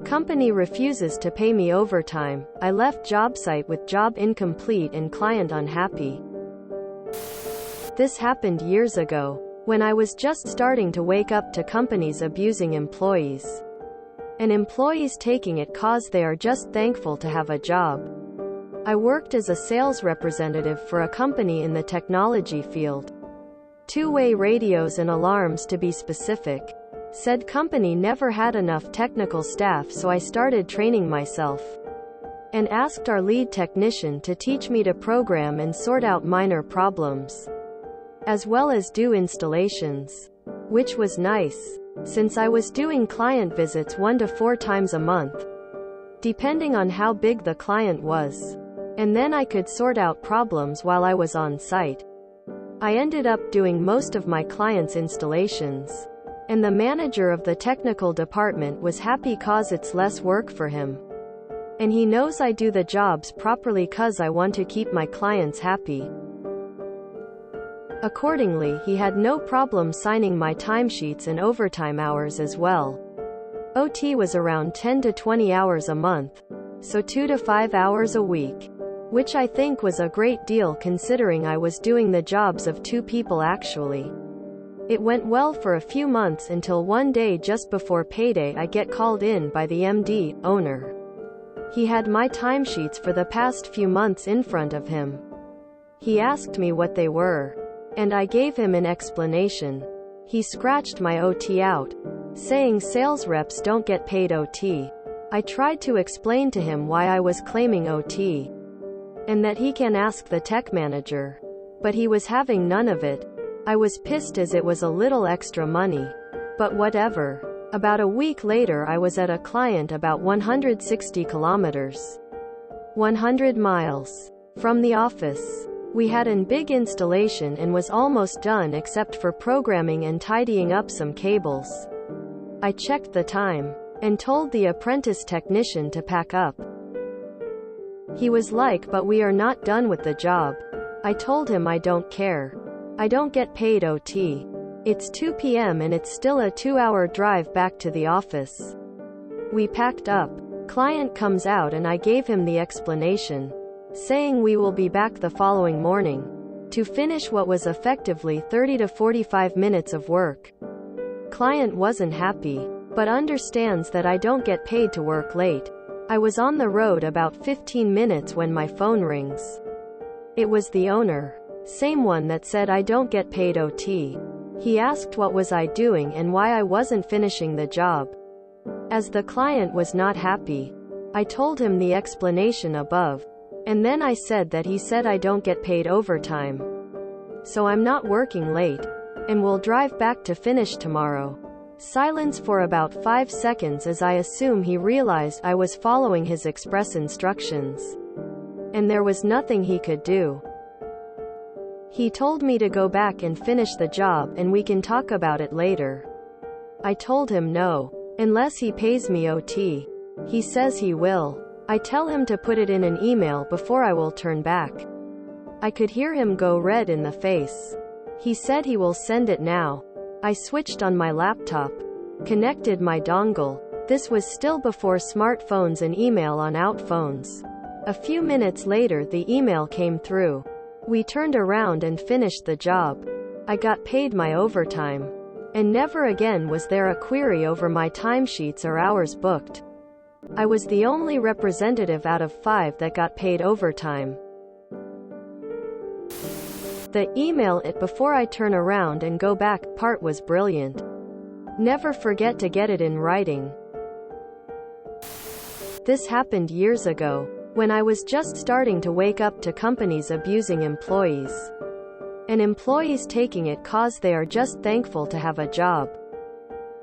Company refuses to pay me overtime. I left job site with job incomplete and client unhappy. This happened years ago, when I was just starting to wake up to companies abusing employees. And employees taking it cause they are just thankful to have a job. I worked as a sales representative for a company in the technology field. Two-way radios and alarms to be specific. Said company never had enough technical staff, so I started training myself and asked our lead technician to teach me to program and sort out minor problems, as well as do installations, which was nice, since I was doing client visits 1 to 4 times a month, depending on how big the client was, and then I could sort out problems while I was on site. I ended up doing most of my clients' installations, and the manager of the technical department was happy cause it's less work for him. And he knows I do the jobs properly cause I want to keep my clients happy. Accordingly, he had no problem signing my timesheets and overtime hours as well. OT was around 10 to 20 hours a month, so 2 to 5 hours a week, which I think was a great deal considering I was doing the jobs of 2 people actually. It went well for a few months until one day just before payday I get called in by the MD, owner. He had my timesheets for the past few months in front of him. He asked me what they were, and I gave him an explanation. He scratched my OT out, saying sales reps don't get paid OT. I tried to explain to him why I was claiming OT, and that he can ask the tech manager, but he was having none of it. I was pissed as it was a little extra money, but whatever. About a week later I was at a client about 160 kilometers, 100 miles, from the office. We had an big installation and was almost done except for programming and tidying up some cables. I checked the time, and told the apprentice technician to pack up. He was like, but we are not done with the job. I told him I don't care. I don't get paid OT. It's 2 p.m. and it's still a 2-hour drive back to the office. We packed up. Client comes out and I gave him the explanation, saying we will be back the following morning to finish what was effectively 30 to 45 minutes of work. Client wasn't happy, but understands that I don't get paid to work late. I was on the road about 15 minutes when my phone rings. It was the owner. Same one that said I don't get paid OT. He asked what was I doing and why I wasn't finishing the job. As the client was not happy, I told him the explanation above, and then I said that he said I don't get paid overtime, so I'm not working late, and will drive back to finish tomorrow. Silence for about 5 seconds as I assume he realized I was following his express instructions, and there was nothing he could do. He told me to go back and finish the job and we can talk about it later. I told him no, unless he pays me OT. He says he will. I tell him to put it in an email before I will turn back. I could hear him go red in the face. He said he will send it now. I switched on my laptop, connected my dongle. This was still before smartphones and email on out phones. A few minutes later the email came through. We turned around and finished the job. I got paid my overtime. And never again was there a query over my timesheets or hours booked. I was the only representative out of 5 that got paid overtime. The email it before I turn around and go back part was brilliant. Never forget to get it in writing. This happened years ago, when I was just starting to wake up to companies abusing employees. And employees taking it cause they are just thankful to have a job.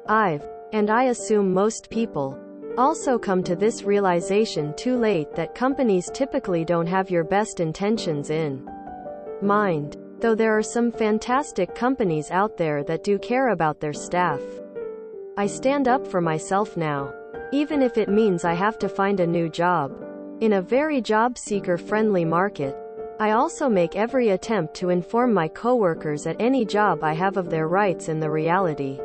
And I assume most people, also come to this realization too late that companies typically don't have your best intentions in mind. Though there are some fantastic companies out there that do care about their staff. I stand up for myself now, even if it means I have to find a new job. In a very job-seeker-friendly market, I also make every attempt to inform my coworkers at any job I have of their rights and the reality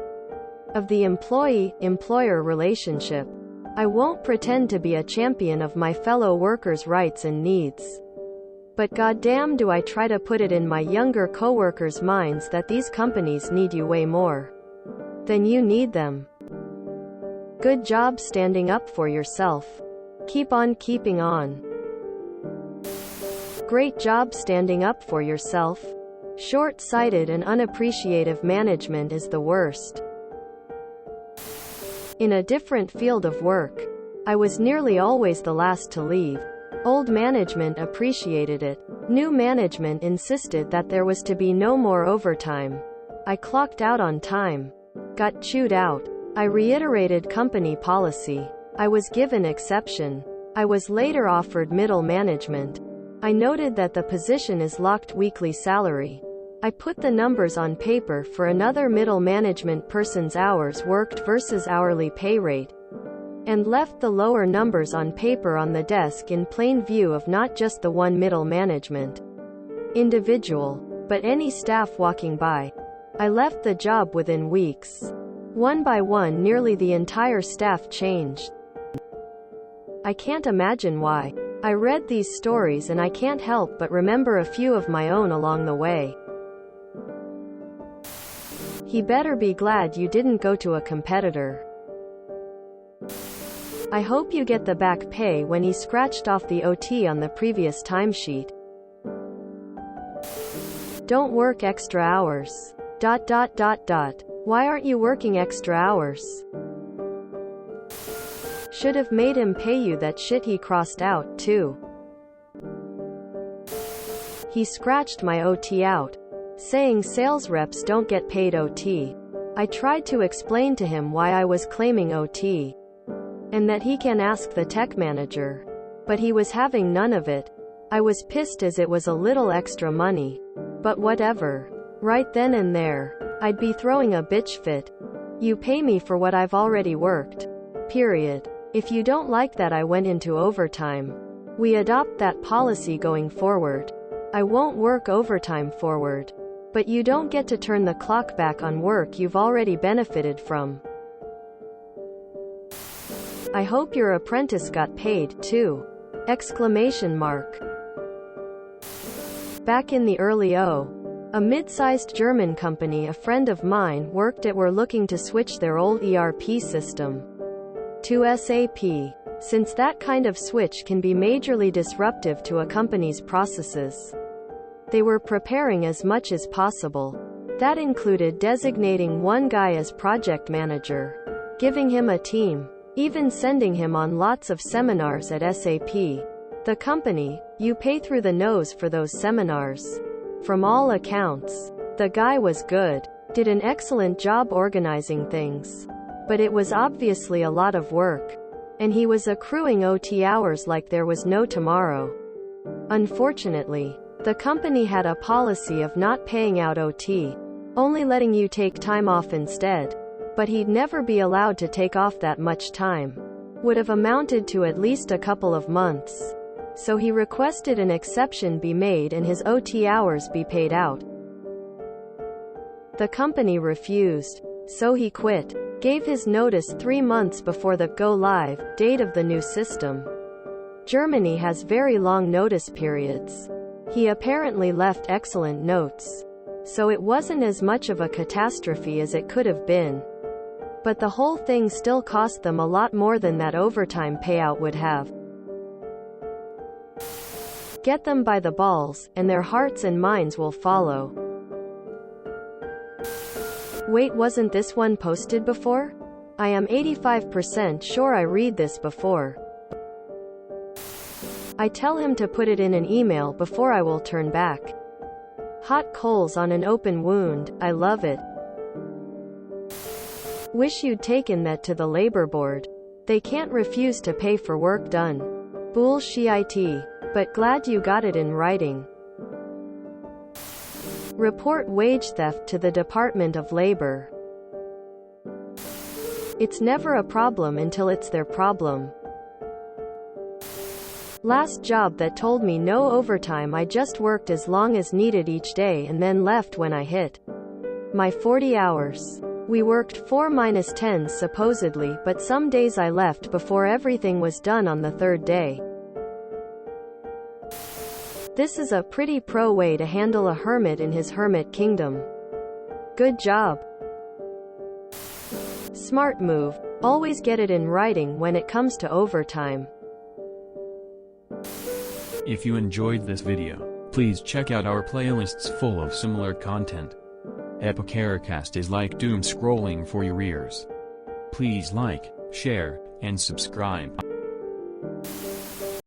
of the employee-employer relationship. I won't pretend to be a champion of my fellow workers' rights and needs. But goddamn do I try to put it in my younger coworkers' minds that these companies need you way more than you need them. Good job standing up for yourself. Keep on keeping on. Great job standing up for yourself. Short-sighted and unappreciative management is the worst. In a different field of work, I was nearly always the last to leave. Old management appreciated it. New management insisted that there was to be no more overtime. I clocked out on time. Got chewed out. I reiterated company policy. I was given exception. I was later offered middle management. I noted that the position is locked weekly salary. I put the numbers on paper for another middle management person's hours worked versus hourly pay rate, and left the lower numbers on paper on the desk in plain view of not just the one middle management individual, but any staff walking by. I left the job within weeks. One by one, nearly the entire staff changed. I can't imagine why. I read these stories and I can't help but remember a few of my own along the way. He better be glad you didn't go to a competitor. I hope you get the back pay when he scratched off the OT on the previous timesheet. Don't work extra hours. ... Why aren't you working extra hours? Should have made him pay you that shit he crossed out, too. He scratched my OT out, saying sales reps don't get paid OT. I tried to explain to him why I was claiming OT, and that he can ask the tech manager. But he was having none of it. I was pissed as it was a little extra money. But whatever. Right then and there, I'd be throwing a bitch fit. You pay me for what I've already worked. Period. If you don't like that I went into overtime, we adopt that policy going forward. I won't work overtime forward. But you don't get to turn the clock back on work you've already benefited from. I hope your apprentice got paid, too. ! Back in the early a mid-sized German company a friend of mine worked at were looking to switch their old ERP system to SAP. Since that kind of switch can be majorly disruptive to a company's processes, they were preparing as much as possible. That included designating one guy as project manager, giving him a team, even sending him on lots of seminars at SAP. The company, you pay through the nose for those seminars. From all accounts, the guy was good, did an excellent job organizing things. But it was obviously a lot of work, and he was accruing OT hours like there was no tomorrow. Unfortunately, the company had a policy of not paying out OT, only letting you take time off instead. But he'd never be allowed to take off that much time. Would have amounted to at least a couple of months. So he requested an exception be made and his OT hours be paid out. The company refused, so he quit. Gave his notice 3 months before the go-live date of the new system. Germany has very long notice periods. He apparently left excellent notes, so it wasn't as much of a catastrophe as it could have been. But the whole thing still cost them a lot more than that overtime payout would have. Get them by the balls, and their hearts and minds will follow. Wait, wasn't this one posted before? I am 85% sure I read this before. I tell him to put it in an email before I will turn back. Hot coals on an open wound, I love it. Wish you'd taken that to the labor board. They can't refuse to pay for work done. Bullshit. But glad you got it in writing. Report wage theft to the Department of Labor. It's never a problem until it's their problem. Last job that told me no overtime, I just worked as long as needed each day and then left when I hit my 40 hours. We worked 4-10s supposedly, but some days I left before everything was done on the third day. This is a pretty pro way to handle a hermit in his hermit kingdom. Good job. Smart move. Always get it in writing when it comes to overtime. If you enjoyed this video, please check out our playlists full of similar content. Epicaricast is like doom scrolling for your ears. Please like, share, and subscribe.